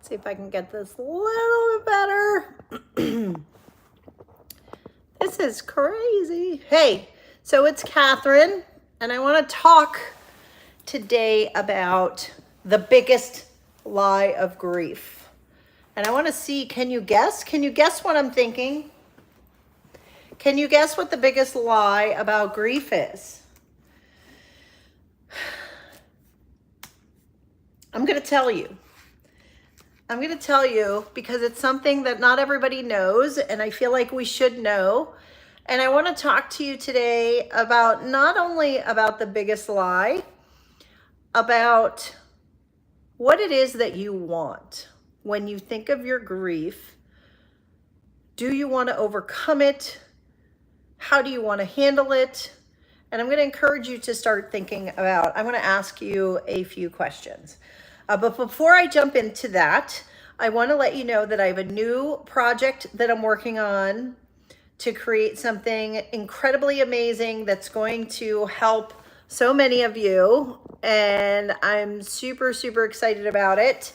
See if I can get this a little bit better. This is crazy. Hey, so it's Catherine, and I want to talk today about the biggest lie of grief. And I want to see, can you guess? Can you guess what I'm thinking? Can you guess what the biggest lie about grief is? I'm going to tell you. I'm going to tell you because it's something that not everybody knows, and I feel like we should know. And I want to talk to you today about not only about the biggest lie, about what it is that you want when you think of your grief. Do you want to overcome it? How do you want to handle it? And I'm going to encourage you to start thinking about, I'm going to ask you a few questions. But before I jump into that, I want to let you know that I have a new project that I'm working on to create something incredibly amazing that's going to help so many of you. And I'm super, super excited about it.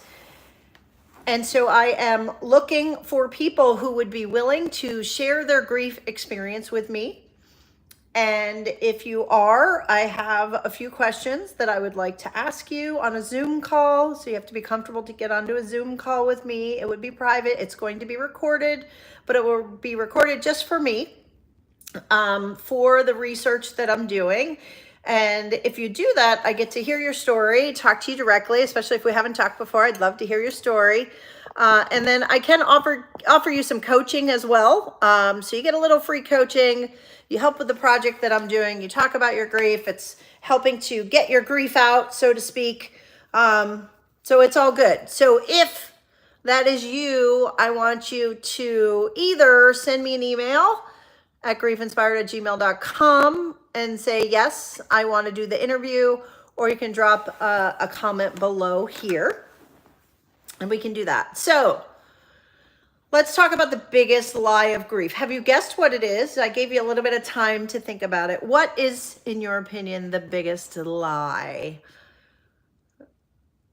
And so I am looking for people who would be willing to share their grief experience with me. And if you are, I have a few questions that I would like to ask you on a Zoom call. So you have to be comfortable to get onto a Zoom call with me. It would be private. It's going to be recorded, but it will be recorded just for me, for the research that I'm doing. And if you do that, I get to hear your story, talk to you directly, especially if we haven't talked before. I'd love to hear your story. And then I can offer you some coaching as well. So you get a little free coaching. You help with the project that I'm doing. You talk about your grief. It's helping to get your grief out, so to speak. So it's all good. So if that is you, I want you to either send me an email at griefinspired@gmail.com and say, yes, I want to do the interview, or you can drop a comment below here and we can do that. So let's talk about the biggest lie of grief. Have you guessed what it is? I gave you a little bit of time to think about it. What is, in your opinion, the biggest lie?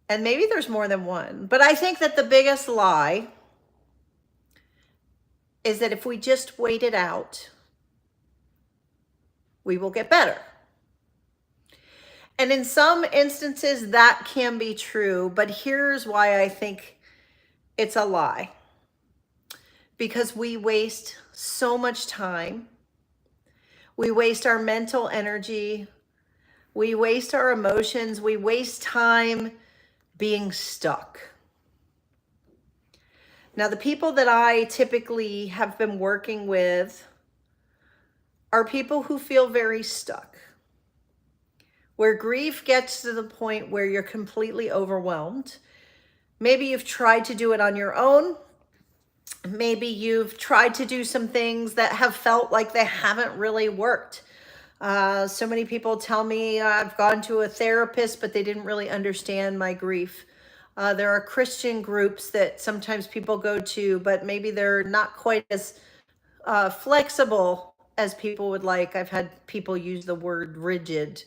And maybe there's more than one, but I think that the biggest lie is that if we just wait it out, we will get better. And in some instances that can be true, but here's why I think it's a lie. Because we waste so much time. We waste our mental energy. We waste our emotions. We waste time being stuck. Now, the people that I typically have been working with are people who feel very stuck, where grief gets to the point where you're completely overwhelmed. Maybe you've tried to do it on your own. Maybe you've tried to do some things that have felt like they haven't really worked. So many people tell me I've gone to a therapist, but they didn't really understand my grief. There are Christian groups that sometimes people go to, but maybe they're not quite as flexible as people would like. I've had people use the word rigid.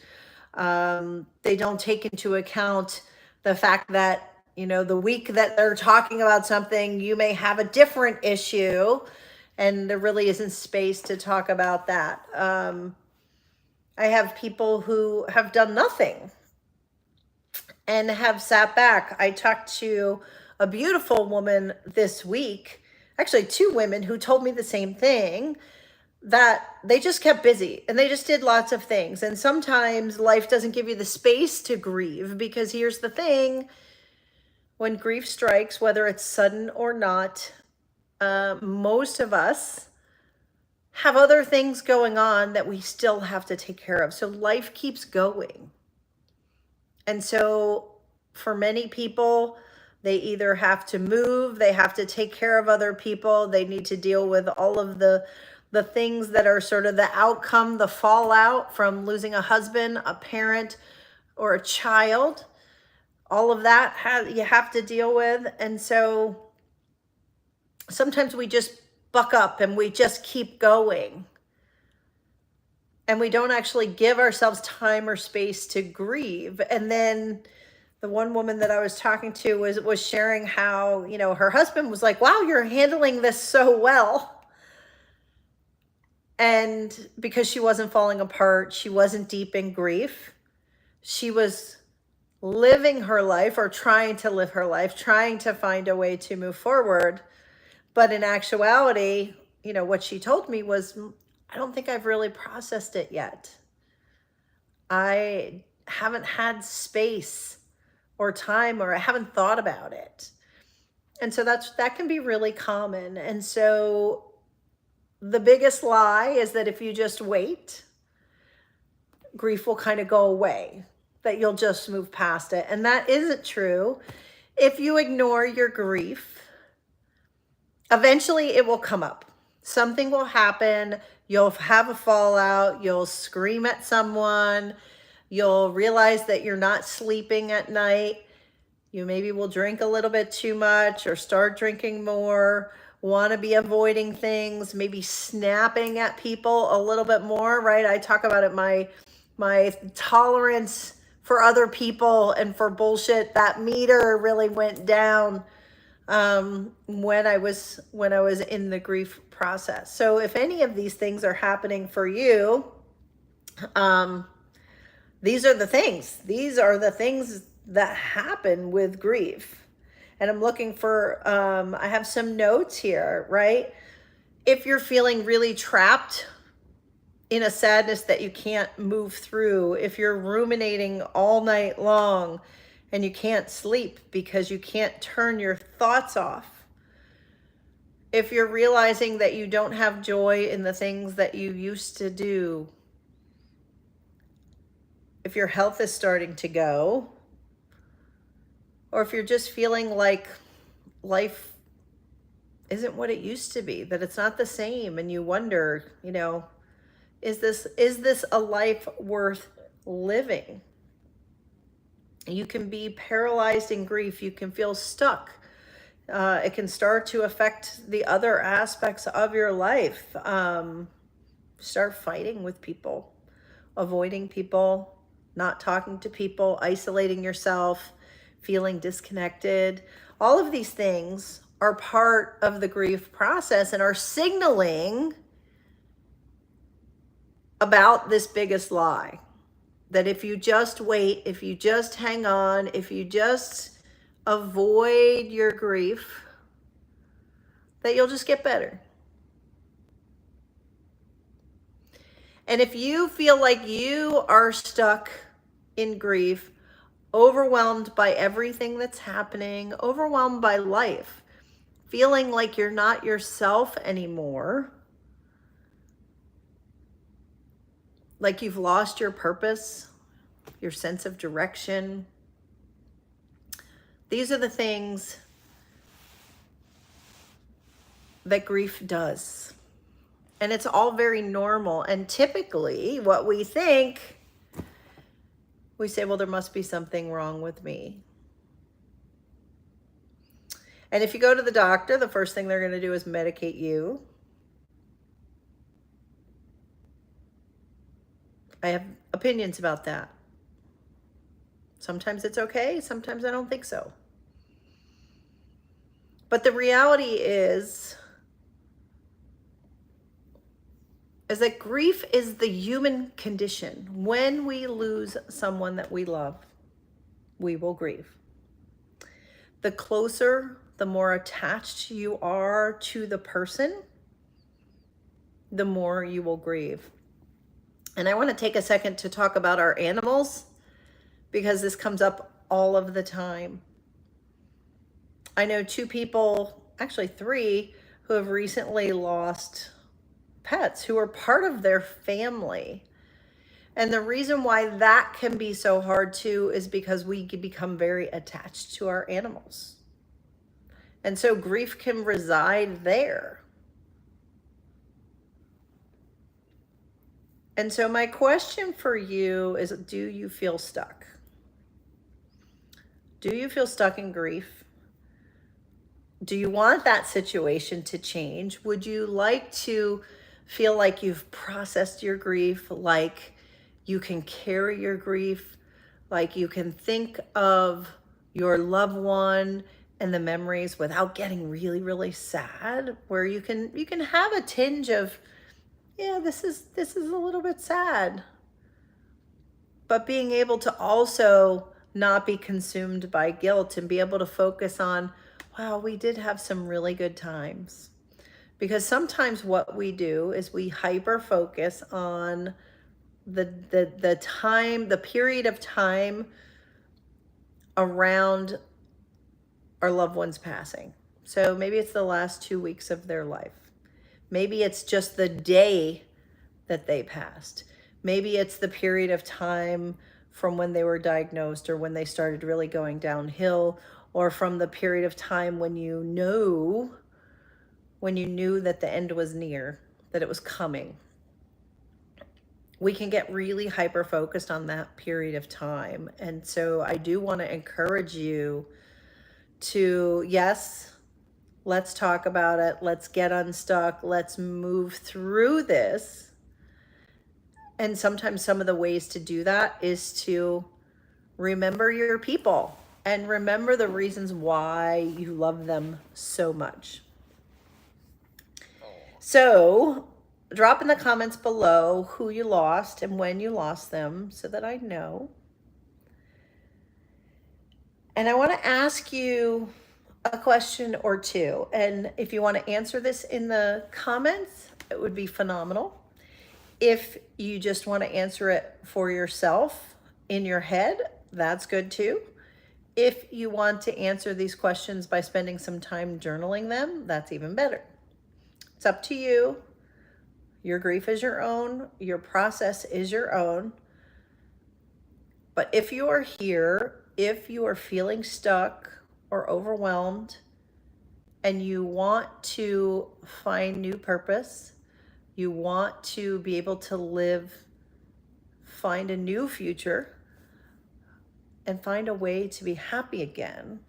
They don't take into account the fact that, you know, the week that they're talking about something, you may have a different issue, and there really isn't space to talk about that. I have people who have done nothing and have sat back. I talked to a beautiful woman this week, actually two women, who told me the same thing, that they just kept busy and they just did lots of things. And sometimes life doesn't give you the space to grieve, because here's the thing. When grief strikes, whether it's sudden or not, most of us have other things going on that we still have to take care of. So life keeps going. And so for many people, they either have to move, they have to take care of other people, they need to deal with all of the things that are sort of the outcome, the fallout from losing a husband, a parent, or a child. All of that you have to deal with. And so sometimes we just buck up and we just keep going. And we don't actually give ourselves time or space to grieve. And then The one woman that I was talking to was sharing how, her husband was like, wow, you're handling this so well. And because she wasn't falling apart, she wasn't deep in grief. She was living her life, or trying to live her life, trying to find a way to move forward. But in actuality, what she told me was, I don't think I've really processed it yet. I haven't had space or time, or I haven't thought about it. And so that can be really common. And so the biggest lie is that if you just wait, grief will kind of go away, that you'll just move past it. And that isn't true. If you ignore your grief, eventually it will come up. Something will happen. You'll have a fallout. You'll scream at someone. You'll realize that you're not sleeping at night. You maybe will drink a little bit too much, or start drinking more, want to be avoiding things, maybe snapping at people a little bit more, right? I talk about it, my tolerance for other people and for bullshit, that meter really went down when I was in the grief process. So if any of these things are happening for you, these are the things that happen with grief. And I'm looking for, I have some notes here, right? If you're feeling really trapped in a sadness that you can't move through, if you're ruminating all night long and you can't sleep because you can't turn your thoughts off, if you're realizing that you don't have joy in the things that you used to do, if your health is starting to go, or if you're just feeling like life isn't what it used to be, that it's not the same, and you wonder, is this a life worth living? You can be paralyzed in grief. You can feel stuck. It can start to affect the other aspects of your life. Start fighting with people, avoiding people, not talking to people, isolating yourself, feeling disconnected. All of these things are part of the grief process and are signaling about this biggest lie, that if you just wait, if you just hang on, if you just avoid your grief, that you'll just get better. And if you feel like you are stuck in grief, overwhelmed by everything that's happening, overwhelmed by life, feeling like you're not yourself anymore, like you've lost your purpose, your sense of direction, these are the things that grief does. And it's all very normal. And typically what we think, we say, well, there must be something wrong with me. And if you go to the doctor, the first thing they're going to do is medicate you. I have opinions about that. Sometimes it's okay. Sometimes I don't think so. But the reality is that grief is the human condition. When we lose someone that we love, we will grieve. The closer, the more attached you are to the person, the more you will grieve. And I want to take a second to talk about our animals, because this comes up all of the time. I know 2 people, actually 3, who have recently lost pets who are part of their family. And the reason why that can be so hard too is because we can become very attached to our animals. And so grief can reside there. And so my question for you is, do you feel stuck? Do you feel stuck in grief? Do you want that situation to change? Would you like to feel like you've processed your grief, like you can carry your grief, like you can think of your loved one and the memories without getting really, really sad, where you can have a tinge of, yeah, this is a little bit sad, but being able to also not be consumed by guilt and be able to focus on, wow, we did have some really good times. Because sometimes what we do is we hyper focus on the time, the period of time around our loved ones passing. So maybe it's the last 2 weeks of their life. Maybe it's just the day that they passed. Maybe it's the period of time from when they were diagnosed or when they started really going downhill, or from the period of time when you knew that the end was near, that it was coming. We can get really hyper focused on that period of time. And so I do want to encourage you to, yes, let's talk about it. Let's get unstuck. Let's move through this. And sometimes some of the ways to do that is to remember your people and remember the reasons why you love them so much. So drop in the comments below who you lost and when you lost them so that I know. And I want to ask you a question or two. And if you want to answer this in the comments, it would be phenomenal. If you just want to answer it for yourself in your head, that's good too. If you want to answer these questions by spending some time journaling them, that's even better. It's up to you. Your grief is your own. Your process is your own. But if you are here, if you are feeling stuck or overwhelmed and you want to find new purpose, you want to be able to find a new future and find a way to be happy again,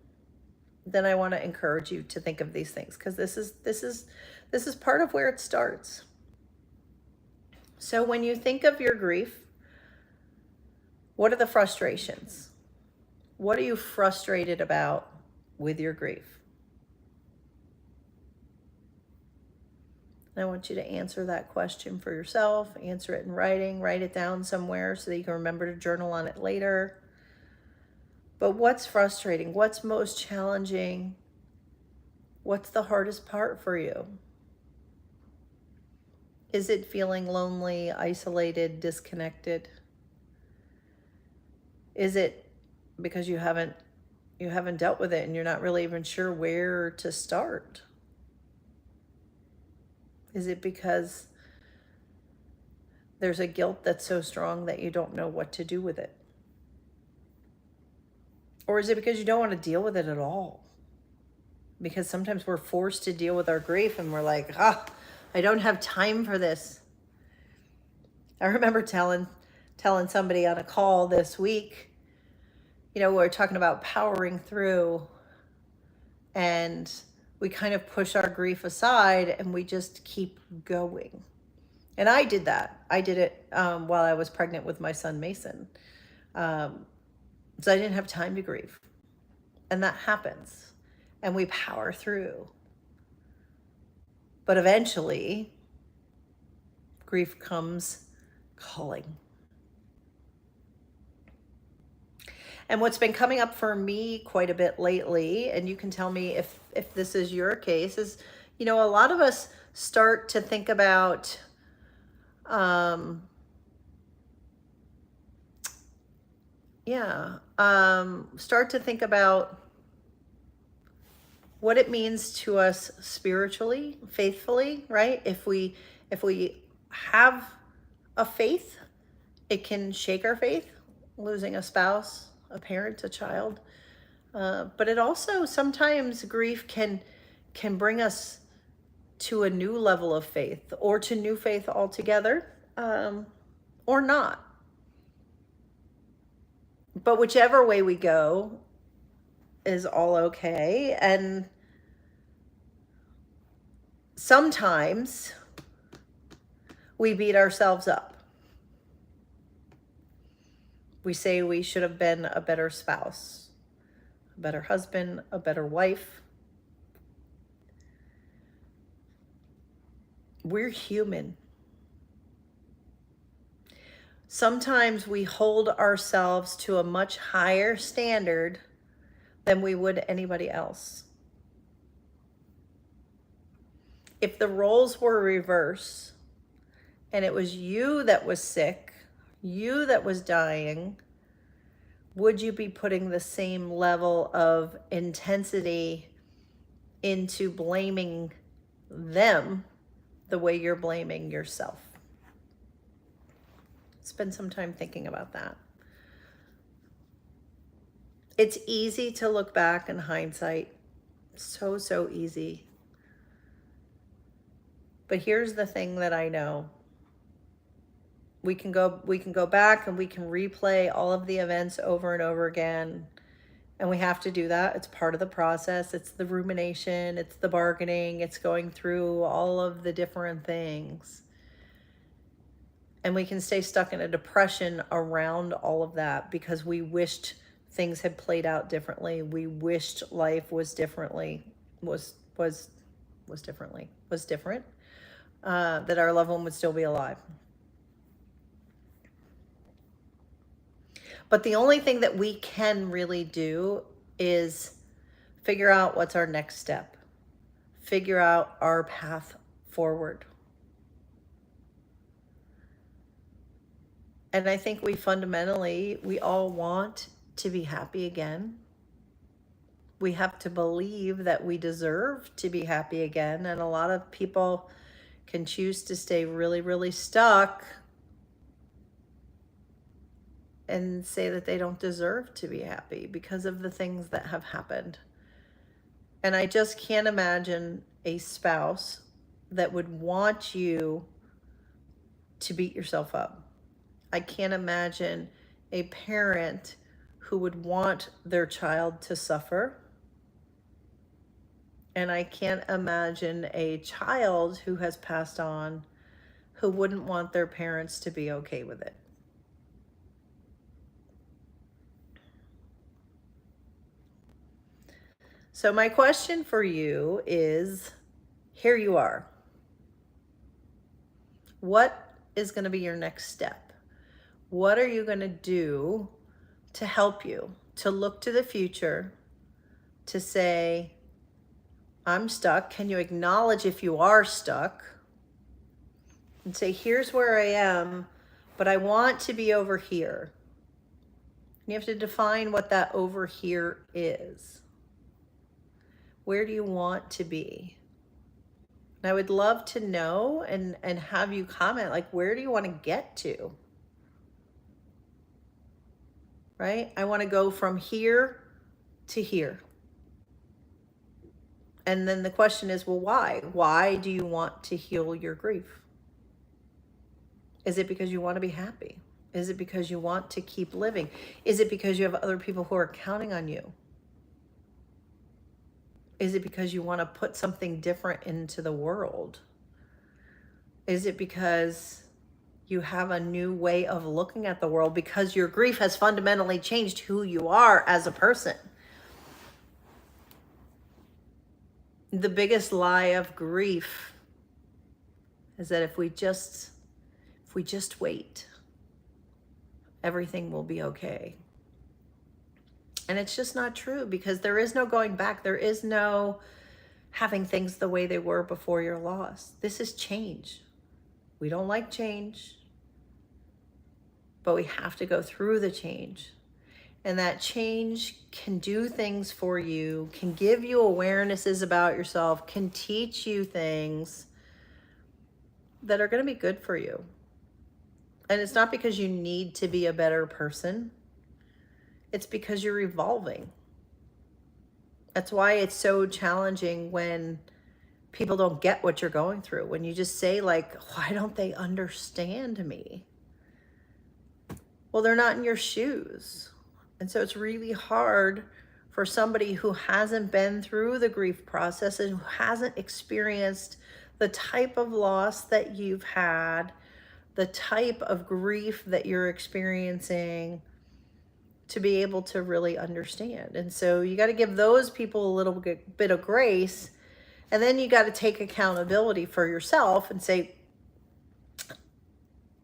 then I want to encourage you to think of these things, because this is part of where it starts. So when you think of your grief, what are the frustrations? What are you frustrated about with your grief? I want you to answer that question for yourself, answer it in writing, write it down somewhere so that you can remember to journal on it later. But what's frustrating? What's most challenging? What's the hardest part for you? Is it feeling lonely, isolated, disconnected? Is it because you haven't dealt with it and you're not really even sure where to start? Is it because there's a guilt that's so strong that you don't know what to do with it? Or is it because you don't want to deal with it at all? Because sometimes we're forced to deal with our grief and we're like, I don't have time for this. I remember telling somebody on a call this week, we were talking about powering through, and we kind of push our grief aside and we just keep going. And I did that. I did it while I was pregnant with my son, Mason. So I didn't have time to grieve. And that happens. And we power through. But eventually, grief comes calling. And what's been coming up for me quite a bit lately, and you can tell me if this is your case, is, a lot of us start to think about start to think about what it means to us spiritually, faithfully, right? If we have a faith, it can shake our faith, losing a spouse, a parent, a child. But it also, sometimes grief can bring us to a new level of faith, or to new faith altogether, or not. But whichever way we go is all okay. And sometimes we beat ourselves up. We say we should have been a better spouse. a better husband, a better wife. We're human. Sometimes we hold ourselves to a much higher standard than we would anybody else. If the roles were reversed and it was you that was sick, you that was dying, would you be putting the same level of intensity into blaming them the way you're blaming yourself? Spend some time thinking about that. It's easy to look back in hindsight. So easy. But here's the thing that I know. We can go back and we can replay all of the events over and over again. And we have to do that. It's part of the process. It's the rumination, it's the bargaining, it's going through all of the different things. And we can stay stuck in a depression around all of that because we wished things had played out differently. We wished life was different. That our loved one would still be alive. But the only thing that we can really do is figure out what's our next step. Figure out our path forward. And I think we all want to be happy again. We have to believe that we deserve to be happy again. And a lot of people can choose to stay really stuck and say that they don't deserve to be happy because of the things that have happened. And I just can't imagine a spouse that would want you to beat yourself up. I can't imagine a parent who would want their child to suffer. And I can't imagine a child who has passed on who wouldn't want their parents to be okay with it. So my question for you is, here you are. What is going to be your next step? What are you going to do to help you to look to the future, to say, I'm stuck. Can you acknowledge if you are stuck? And say, here's where I am, but I want to be over here. You have to define what that over here is. Where do you want to be? And I would love to know and have you comment, like, where do you want to get to? Right? I want to go from here to here. And then the question is, well, why? Why do you want to heal your grief? Is it because you want to be happy? Is it because you want to keep living? Is it because you have other people who are counting on you? Is it because you want to put something different into the world? Is it because you have a new way of looking at the world because your grief has fundamentally changed who you are as a person? The biggest lie of grief is that if we just wait, everything will be okay. And it's just not true, because there is no going back. There is no having things the way they were before your loss. This is change. We don't like change, but we have to go through the change. And that change can do things for you, can give you awarenesses about yourself, can teach you things that are going to be good for you. And it's not because you need to be a better person. It's because you're evolving. That's why it's so challenging when people don't get what you're going through. When you just say, like, why don't they understand me? Well, they're not in your shoes. And so it's really hard for somebody who hasn't been through the grief process and who hasn't experienced the type of loss that you've had, the type of grief that you're experiencing, to be able to really understand. And so you got to give those people a little bit of grace. And then you got to take accountability for yourself and say,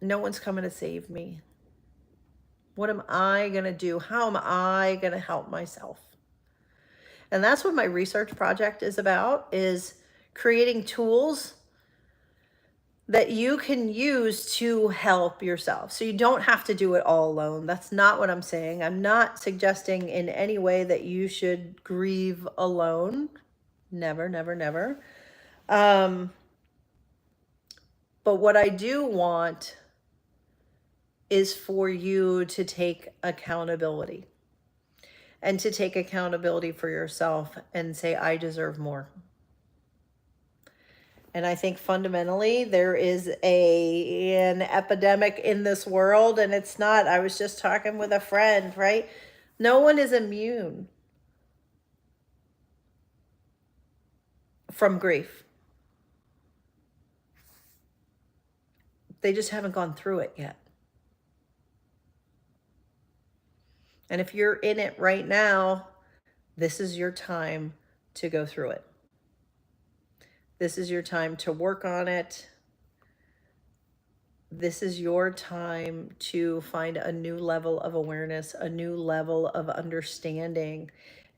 no one's coming to save me. What am I going to do? How am I going to help myself? And that's what my research project is about, is creating tools that you can use to help yourself. So you don't have to do it all alone. That's not what I'm saying. I'm not suggesting in any way that you should grieve alone. Never, never, never. But what I do want is for you to take accountability, and to take accountability for yourself and say, I deserve more. And I think fundamentally there is an epidemic in this world, and it's not. I was just talking with a friend, right? No one is immune from grief. They just haven't gone through it yet. And if you're in it right now, this is your time to go through it. This is your time to work on it. This is your time to find a new level of awareness, a new level of understanding.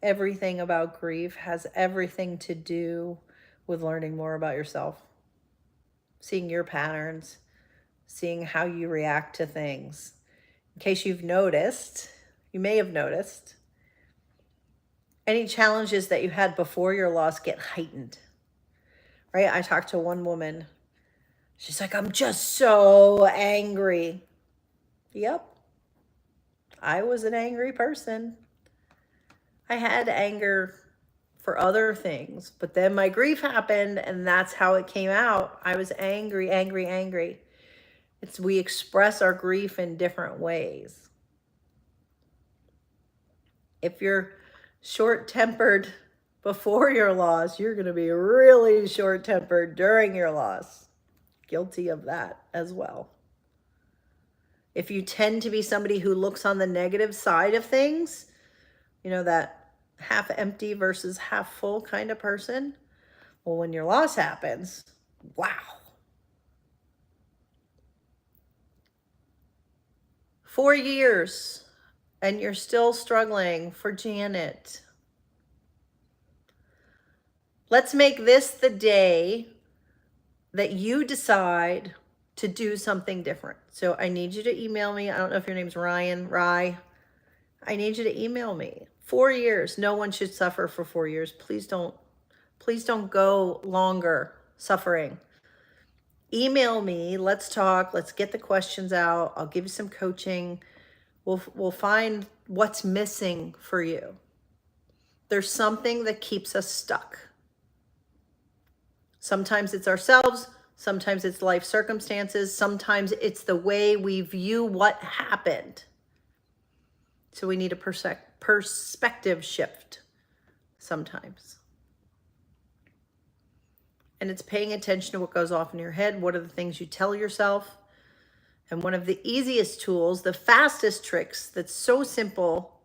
Everything about grief has everything to do with learning more about yourself, seeing your patterns, seeing how you react to things. In case you've noticed, you may have noticed, any challenges that you had before your loss get heightened, right? I talked to one woman. She's like, I'm just so angry. Yep. I was an angry person. I had anger for other things, but then my grief happened, and that's how it came out. I was angry, angry, angry. We express our grief in different ways. If you're short-tempered before your loss, you're going to be really short-tempered during your loss. Guilty of that as well. If you tend to be somebody who looks on the negative side of things, you know, that half empty versus half full kind of person, well, when your loss happens, wow. 4 years and you're still struggling for Janet. Let's make this the day that you decide to do something different. So I need you to email me. I don't know if your name's Rye. I need you to email me. 4 years. No one should suffer for 4 years. Please don't go longer suffering. Email me. Let's talk. Let's get the questions out. I'll give you some coaching. We'll find what's missing for you. There's something that keeps us stuck. Sometimes it's ourselves. Sometimes it's life circumstances. Sometimes it's the way we view what happened. So we need a perspective shift sometimes. And it's paying attention to what goes off in your head. What are the things you tell yourself? And one of the easiest tools, the fastest tricks that's so simple,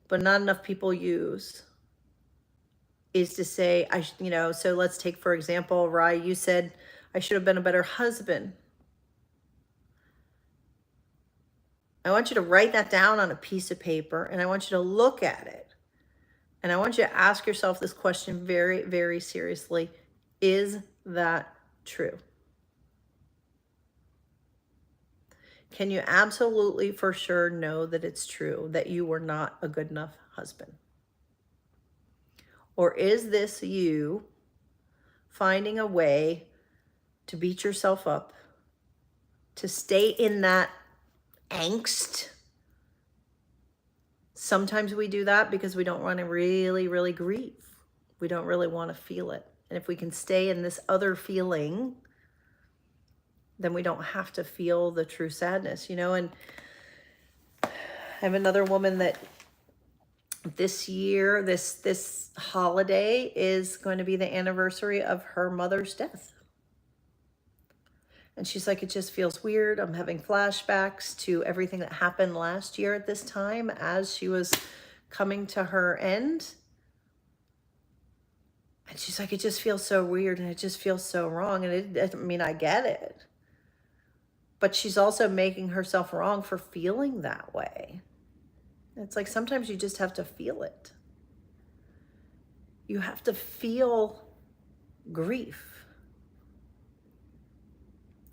but not enough people use, is to say, so let's take, for example, Rye, you said, I should have been a better husband. I want you to write that down on a piece of paper, and I want you to look at it. And I want you to ask yourself this question very, very seriously. Is that true? Can you absolutely for sure know that it's true, that you were not a good enough husband? Or is this you finding a way to beat yourself up, to stay in that angst? Sometimes we do that because we don't want to really, really grieve. We don't really want to feel it. And if we can stay in this other feeling, then we don't have to feel the true sadness, And I have another woman that this year, this holiday is going to be the anniversary of her mother's death. And she's like, it just feels weird. I'm having flashbacks to everything that happened last year at this time as she was coming to her end. And she's like, it just feels so weird and it just feels so wrong. And I mean, I get it. But she's also making herself wrong for feeling that way. It's like sometimes you just have to feel it. You have to feel grief.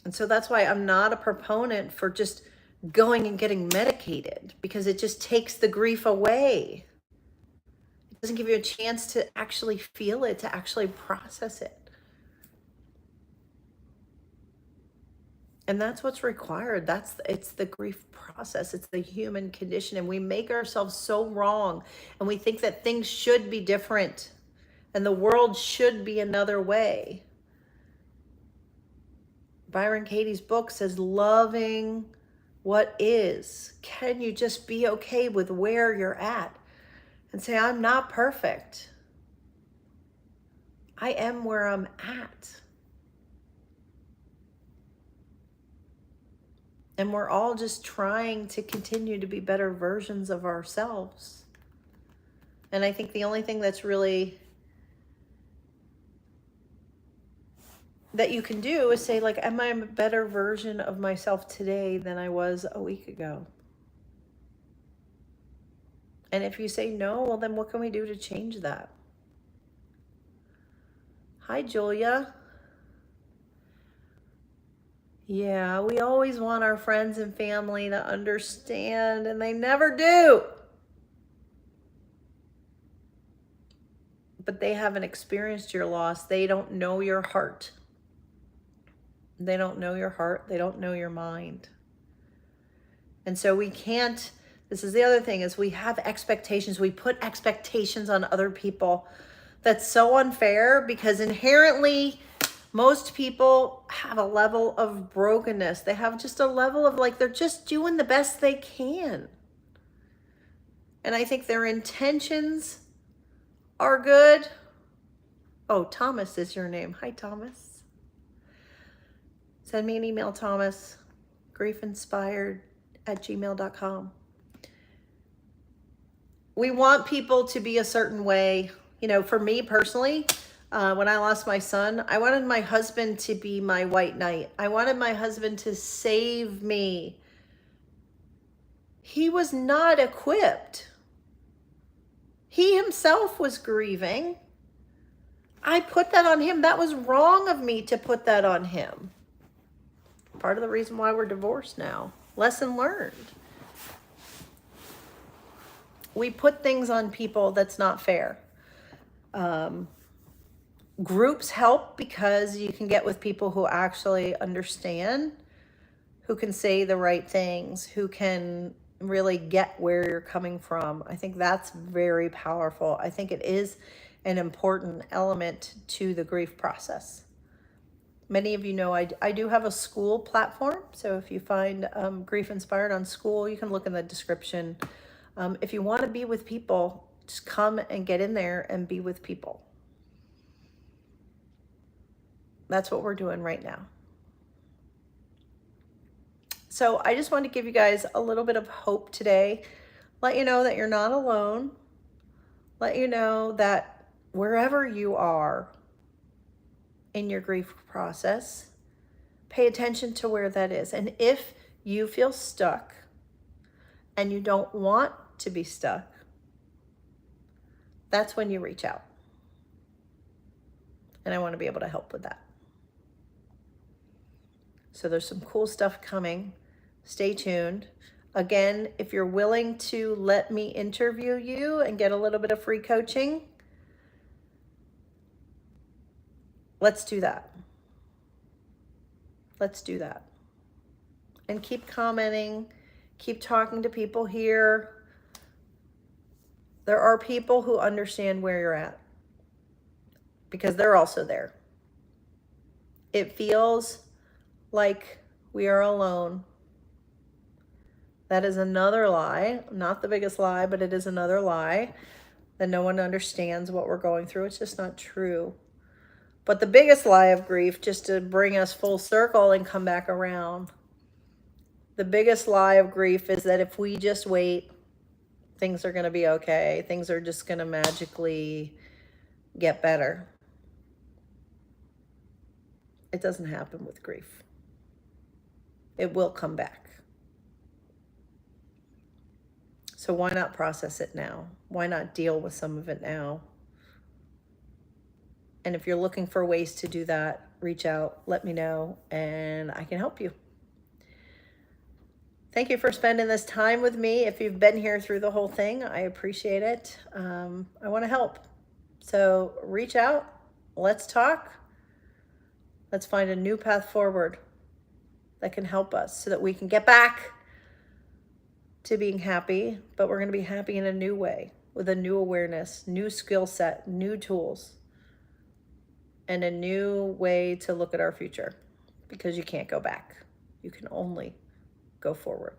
And so that's why I'm not a proponent for just going and getting medicated, because it just takes the grief away. It doesn't give you a chance to actually feel it, to actually process it. And that's what's required. It's the grief process. It's the human condition. And we make ourselves so wrong. And we think that things should be different. And the world should be another way. Byron Katie's book says, loving what is. Can you just be okay with where you're at? And say, I'm not perfect. I am where I'm at. And we're all just trying to continue to be better versions of ourselves. And I think the only thing that's really that you can do is say, like, am I a better version of myself today than I was a week ago? And if you say no, well, then what can we do to change that? Hi, Julia. Yeah, we always want our friends and family to understand, and they never do. But they haven't experienced your loss. They don't know your heart. They don't know your heart. They don't know your mind. And so we can't, this is the other thing, is we have expectations. We put expectations on other people. That's so unfair, because inherently most people have a level of brokenness. They have just a level of, like, they're just doing the best they can. And I think their intentions are good. Oh, Thomas is your name. Hi, Thomas. Send me an email, Thomas, griefinspired@gmail.com. We want people to be a certain way. You know, for me personally, when I lost my son, I wanted my husband to be my white knight. I wanted my husband to save me. He was not equipped. He himself was grieving. I put that on him. That was wrong of me to put that on him. Part of the reason why we're divorced now. Lesson learned. We put things on people that's not fair. Groups help because you can get with people who actually understand, who can say the right things, who can really get where you're coming from. I think that's very powerful. I think it is an important element to the grief process. Many of you know I do have a school platform. So if you find Grief Inspired on school, you can look in the description. If you want to be with people, just come and get in there and be with people. That's what we're doing right now. So I just want to give you guys a little bit of hope today. Let you know that you're not alone. Let you know that wherever you are in your grief process, pay attention to where that is. And if you feel stuck and you don't want to be stuck, that's when you reach out. And I want to be able to help with that. So there's some cool stuff coming. Stay tuned. Again, if you're willing to let me interview you and get a little bit of free coaching, let's do that. Let's do that. And keep commenting, keep talking to people here. There are people who understand where you're at because they're also there. It feels like we are alone. That is another lie, not the biggest lie, but it is another lie that no one understands what we're going through. It's just not true. But the biggest lie of grief, just to bring us full circle and come back around, the biggest lie of grief is that if we just wait, things are going to be okay. Things are just going to magically get better. It doesn't happen with grief. It will come back. So why not process it now? Why not deal with some of it now? And if you're looking for ways to do that, reach out, let me know, and I can help you. Thank you for spending this time with me. If you've been here through the whole thing, I appreciate it. I want to help. So reach out. Let's talk. Let's find a new path forward that can help us so that we can get back to being happy, but we're going to be happy in a new way, with a new awareness, new skill set, new tools, and a new way to look at our future, because you can't go back. You can only go forward.